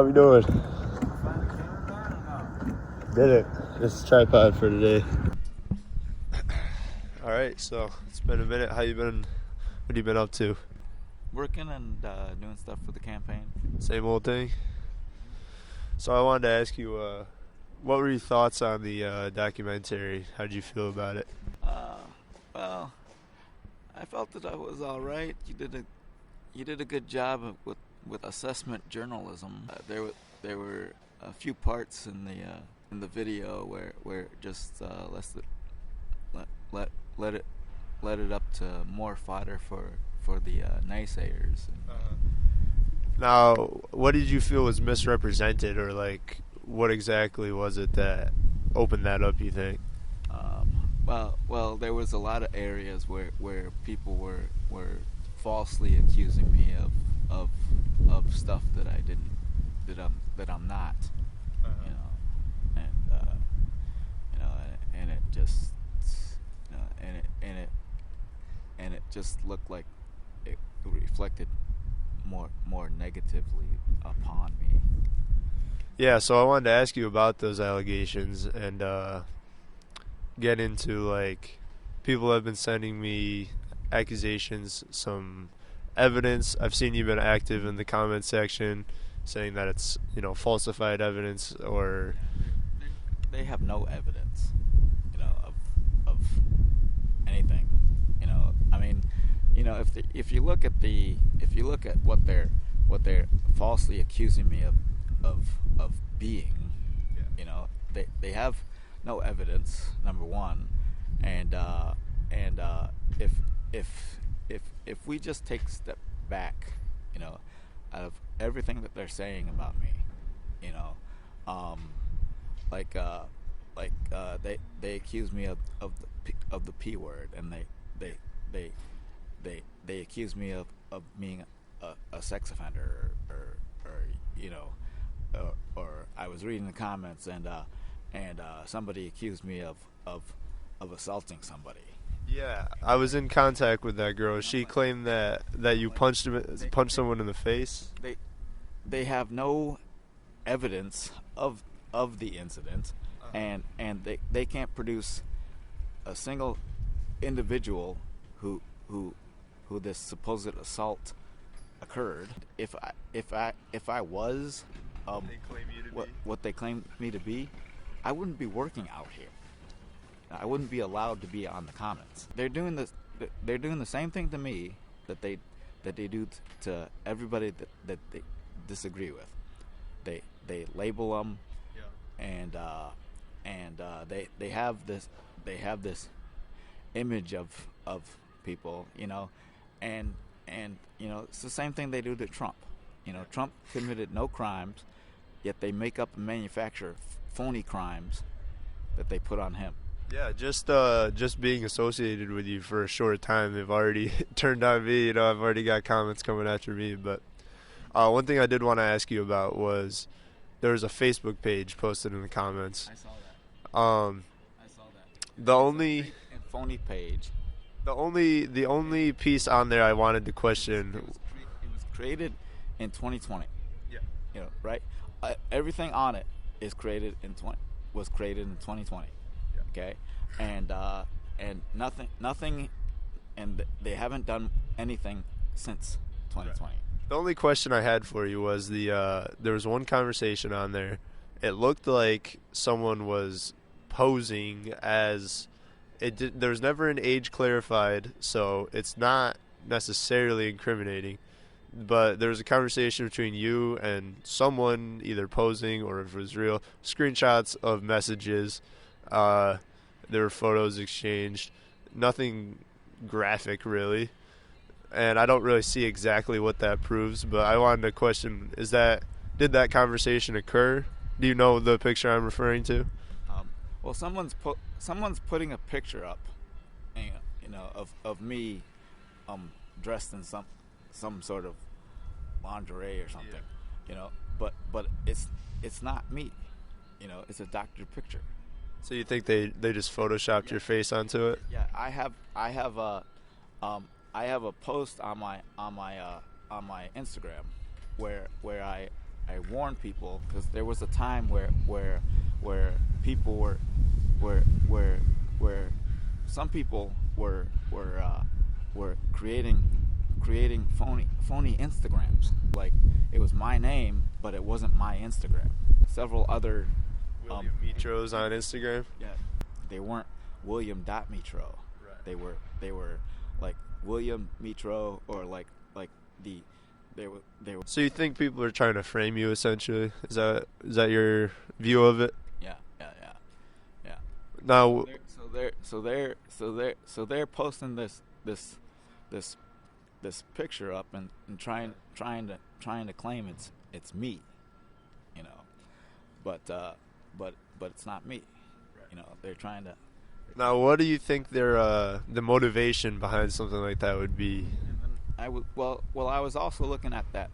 How we doing? Did it. This is tripod for today. All right, so it's been a minute. How you been? What have you been up to? Working and doing stuff for the campaign. Same old thing. So I wanted to ask you, what were your thoughts on the documentary? How did you feel about it? Well, I felt that I was all right. You did a good job with assessment journalism. There were a few parts in the video where just let it up to more fodder for the naysayers. Now, what did you feel was misrepresented, or like what exactly was it that opened that up, you think? Well, there was a lot of areas where people were falsely accusing me of stuff that I didn't, that I'm not, you know, and it just, and it just looked like it reflected more negatively upon me. Yeah, so I wanted to ask you about those allegations and get into, like, people have been sending me accusations, some evidence. I've seen you've been active in the comment section saying that it's, falsified evidence, or They have no evidence, of anything. I mean, if you look at what they're falsely accusing me of being, they have no evidence, number one, and if we just take a step back, out of everything that they're saying about me, they accuse me of the P word, and they accuse me of being a sex offender, or I was reading the comments and somebody accused me of assaulting somebody. yeah, I was in contact with that girl. She claimed that you punched someone in the face. They have no evidence of the incident, and they can't produce a single individual who this supposed assault occurred. If I was what they claim me to be, I wouldn't be working out here. I wouldn't be allowed to be on the comments. They're doing the same thing to me that they do to everybody that they disagree with. They label them, and they have this image of people, and it's the same thing they do to Trump. Trump committed no crimes, yet they make up and manufacture phony crimes that they put on him. Yeah, just being associated with you for a short time, they've already turned on me. I've already got comments coming after me. But one thing I did want to ask you about was there was a Facebook page posted in the comments. I saw that. I saw that. The only phony page. The only piece on there I wanted to question. It was created in 2020. Yeah. Right? Everything on it was created in 2020. Yeah. Okay? And nothing, and they haven't done anything since 2020. Right. The only question I had for you was there was one conversation on there. It looked like someone was posing as there's never an age clarified, so it's not necessarily incriminating. But there was a conversation between you and someone, either posing or if it was real, screenshots of messages. There were photos exchanged. Nothing graphic, really. And I don't really see exactly what that proves, but I wanted to question, did that conversation occur? Do you know the picture I'm referring to? Well, someone's putting a picture up, of me, dressed in some sort of lingerie or something, but it's not me, it's a doctored picture. So you think they just photoshopped your face onto it? Yeah, I have a post on my Instagram where I warned people, because there was a time where people where some people were creating phony Instagrams. Like, it was my name, but it wasn't my Instagram. Several other William Mitros on Instagram. Yeah, they weren't William.Mitro. Right. They were like William Mitro, or like they were. So you think people are trying to frame you, essentially? Is that your view of it? Yeah. Now, So they're posting this picture up and trying to claim it's me, you know, but it's not me, you know. They're trying to. Now, what do you think the motivation behind something like that would be? I was also looking at that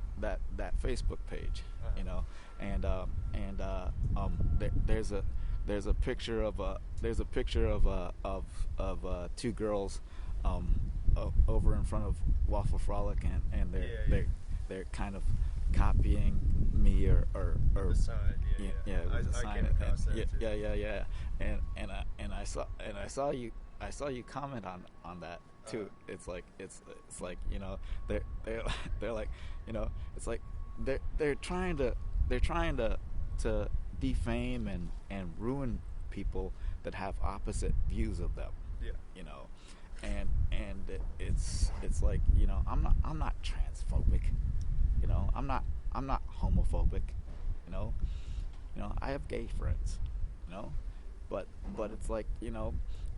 Facebook page, you know, and there's a picture of two girls over in front of Waffle Frolic, and they're kind of copying me or the sign, yeah, it was a sign. Came across that too. Yeah, and I saw you comment on that too. It's like, you know, they're like, you know, it's like they're trying to defame and ruin people that have opposite views of them. Yeah. You know, and it's like, you know, I'm not transphobic. You know, I'm not homophobic. You know, I have gay friends. You know, but it's like, you know,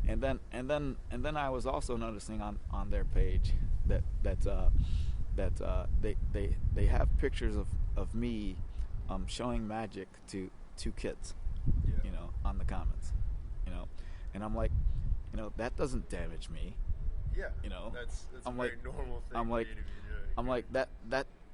and then I was also noticing on their page that they have pictures of me showing magic to kids. Yeah. You know, on the comments. You know, and I'm like, you know, that doesn't damage me. Yeah. You know, that's I'm a very like, normal thing I'm for like, you to be doing. I'm like that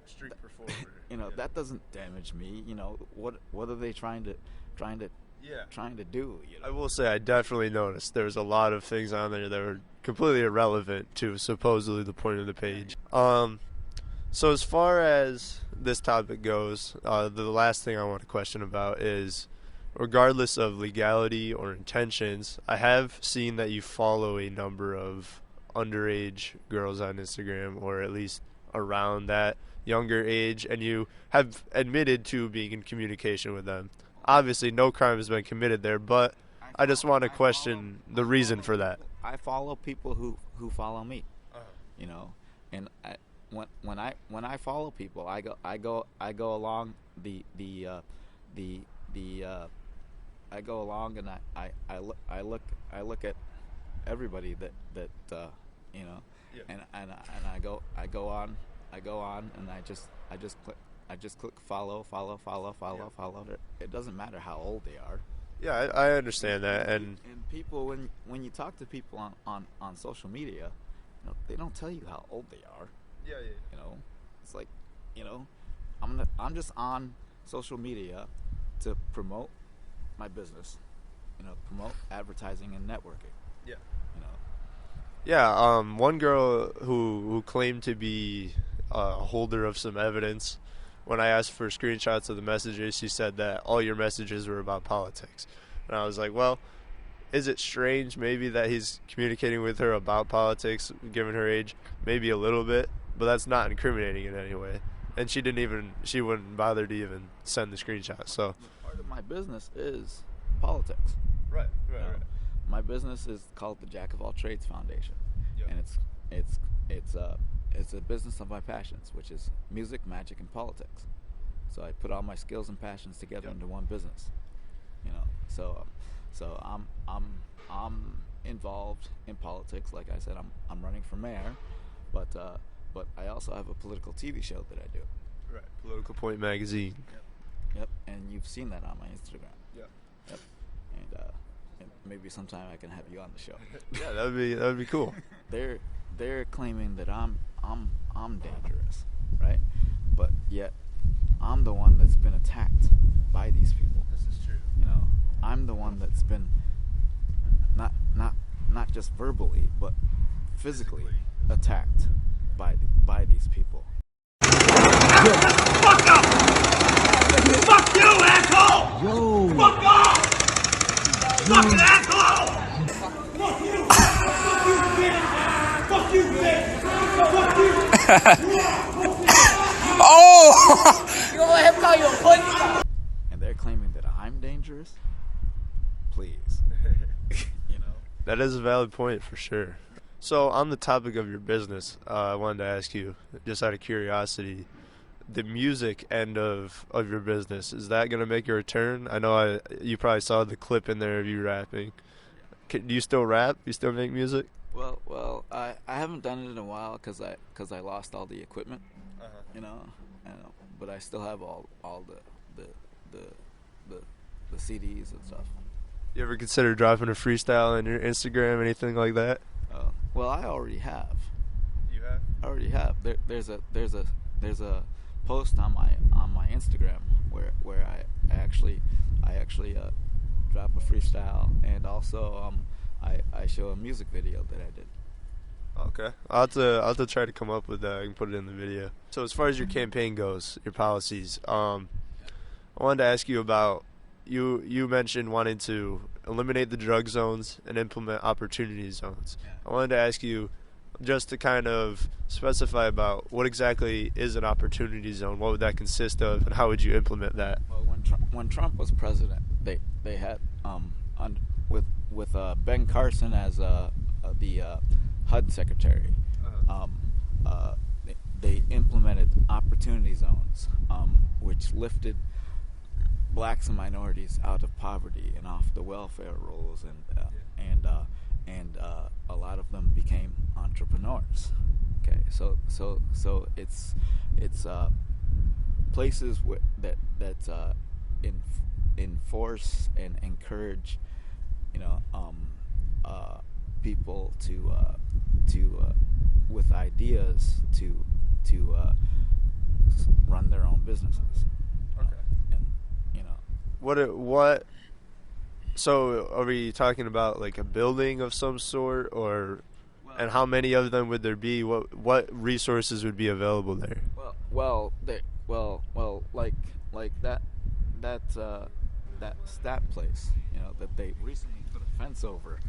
Street performer. you know, Yeah. that doesn't damage me. You know, what are they trying to do? You know? I will say I definitely noticed there was a lot of things on there that were completely irrelevant to supposedly the point of the page. So as far as this topic goes, the last thing I want to question about is, regardless of legality or intentions, I have seen that you follow a number of underage girls on Instagram, or at least around that younger age, and you have admitted to being in communication with them. Obviously, no crime has been committed there, but I just want to question the reason for that. I follow people who follow me. You know, and when I follow people, I go along I go along, and I look at everybody that you know, Yeah. and I go on, and I just click follow. It doesn't matter how old they are. Yeah, I understand that, and people, when you talk to people on social media, you know, they don't tell you how old they are. yeah. You know, it's like, you know, I'm just on social media to promote my business, you know, promote advertising and networking. Yeah. You know. Yeah, one girl who claimed to be a holder of some evidence, when I asked for screenshots of the messages, she said that all your messages were about politics. And I was like, well, is it strange maybe that he's communicating with her about politics, given her age? Maybe a little bit, but that's not incriminating in any way. And she wouldn't bother to even send the screenshot. So Part of my business is politics. right. You know, my business is called the Jack of All Trades Foundation, Yeah. and it's a business of my passions, which is music, magic, and politics. So I put all my skills and passions together into one business. You know, so I'm involved in politics. Like I said, I'm running for mayor, but I also have a political TV show that I do. Right. Political Point Magazine. Yep, and you've seen that on my Instagram. Yeah. Yep, and maybe sometime I can have you on the show. Yeah, that would be cool. They're claiming that I'm dangerous, right? But yet I'm the one that's been attacked by these people. This is true. You know, I'm the one that's been not just verbally, but physically attacked by these people. Fuck up! Yo! Fuck off! Fucking asshole! Fuck you! Fuck you, bitch! Fuck you, bitch! Fuck you! Oh! You gonna let him call you a pussy? And they're claiming that I'm dangerous? Please. You know? That is a valid point for sure. So on the topic of your business, I wanted to ask you, just out of curiosity, the music end of your business, is that going to make a return? I know you probably saw the clip in there of you rapping. Do you still rap? You still make music? Well, I haven't done it in a while because I lost all the equipment, you know, but I still have all the CDs and stuff. You ever consider dropping a freestyle on your Instagram, anything like that? Well, I already have. You have? I already have. There's a post on my Instagram where I actually drop a freestyle, and also I show a music video that I did. Okay, I'll have to try to come up with that. I can put it in the video. So as far as your campaign goes, your policies, I wanted to ask you about you mentioned wanting to eliminate the drug zones and implement opportunity zones. Yeah. I wanted to ask you just to kind of specify about what exactly is an opportunity zone, what would that consist of, and how would you implement that? Well, when Trump was president, they had with Ben Carson as the HUD secretary, they implemented opportunity zones, which lifted blacks and minorities out of poverty and off the welfare rolls, and a lot of them became entrepreneurs. Okay, so it's places that enforce and encourage, you know, people to with ideas to run their own businesses. Okay. And you know, What? So are we talking about like a building of some sort, or and how many of them would there be? What resources would be available there? Well, like that stat place, you know, that they recently put a fence over.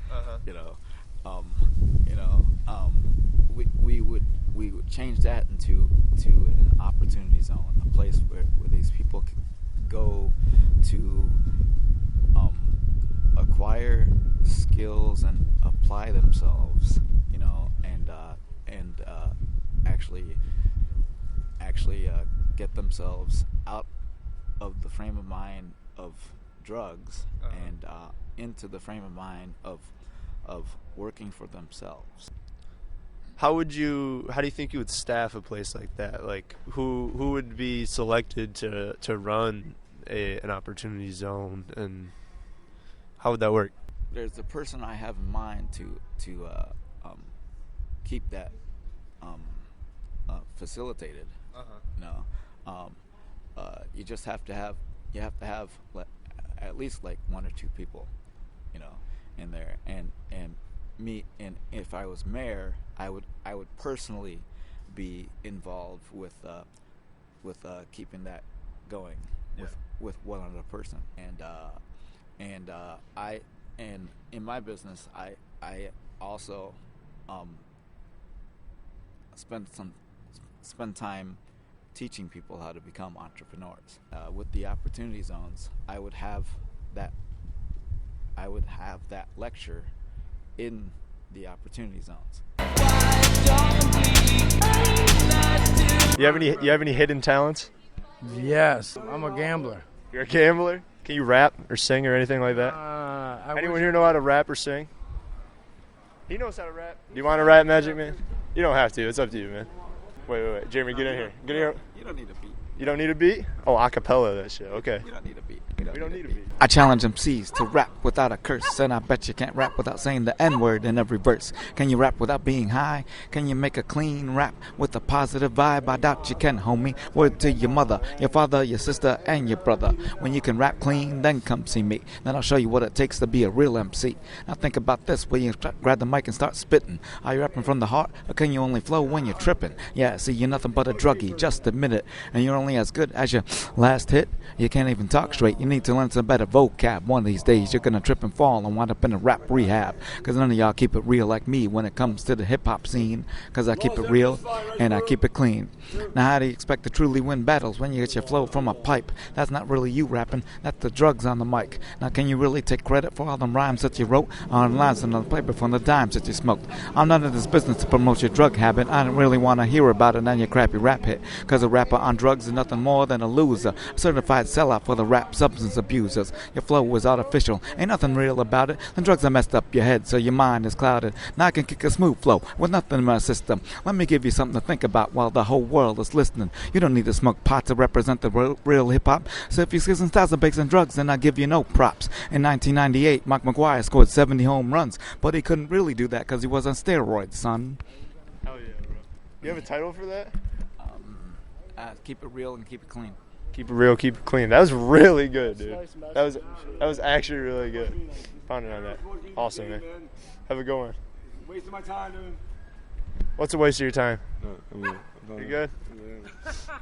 We would change that into an opportunity zone, a place where these people could go to acquire skills and apply themselves, you know, and actually get themselves out of the frame of mind of drugs and into the frame of mind of working for themselves. How do you think you would staff a place like that? Like who would be selected to run an opportunity zone, and how would that work? There's a person I have in mind to keep that facilitated. You know, you just have to have at least like one or two people, you know, in there, and me. And if I was mayor, I would personally be involved with keeping that going with one other person, and in my business I also spend time teaching people how to become entrepreneurs. With the opportunity zones, I would have that lecture in the opportunity zones. You have any hidden talents? Yes, I'm a gambler. You're a gambler? Can you rap or sing or anything like that? Anyone here know how to rap or sing? He knows how to rap. Do you want to rap, Magic Man? You don't have to. It's up to you, man. Wait. Jeremy, get in here. Get in here. You don't need a beat. You don't need a beat? Oh, acapella that shit. Okay. You don't need a beat. We don't need a beat. I challenge MCs to rap without a curse, and I bet you can't rap without saying the N-word in every verse. Can you rap without being high? Can you make a clean rap with a positive vibe? I doubt you can, homie. Word to your mother, your father, your sister, and your brother. When you can rap clean, then come see me. Then I'll show you what it takes to be a real MC. Now think about this, will you grab the mic and start spitting? Are you rapping from the heart, or can you only flow when you're tripping? Yeah, see, you're nothing but a druggie, just admit it. And you're only as good as your last hit. You can't even talk straight. You need need to learn some better vocab. One of these days you're gonna trip and fall and wind up in a rap rehab. Cause none of y'all keep it real like me when it comes to the hip hop scene. Cause I keep it real and I keep it clean. Now how do you expect to truly win battles when you get your flow from a pipe? That's not really you rapping, that's the drugs on the mic. Now can you really take credit for all them rhymes that you wrote on lines on the paper from the dimes that you smoked? I'm not in this business to promote your drug habit. I don't really want to hear about it on your crappy rap hit. Cause a rapper on drugs is nothing more than a loser, a certified sellout for the rap substance abusers. Your flow is artificial, ain't nothing real about it. The drugs have messed up your head so your mind is clouded. Now I can kick a smooth flow with nothing in my system. Let me give you something to think about while the whole world is listening. You don't need to smoke pot to represent the real hip-hop. So if you're using styles of bakes and drugs, then I give you no props. In 1998, Mark McGuire scored 70 home runs, but he couldn't really do that because he was on steroids, son. Hell yeah, bro. You have a title for that? Keep it real and keep it clean. Keep it real, keep it clean. That was really good, dude. That was actually really good. Pounding on that. Awesome, man. Have a good one. Wasting my time, dude. What's a waste of your time? No, I mean, You good? Yeah.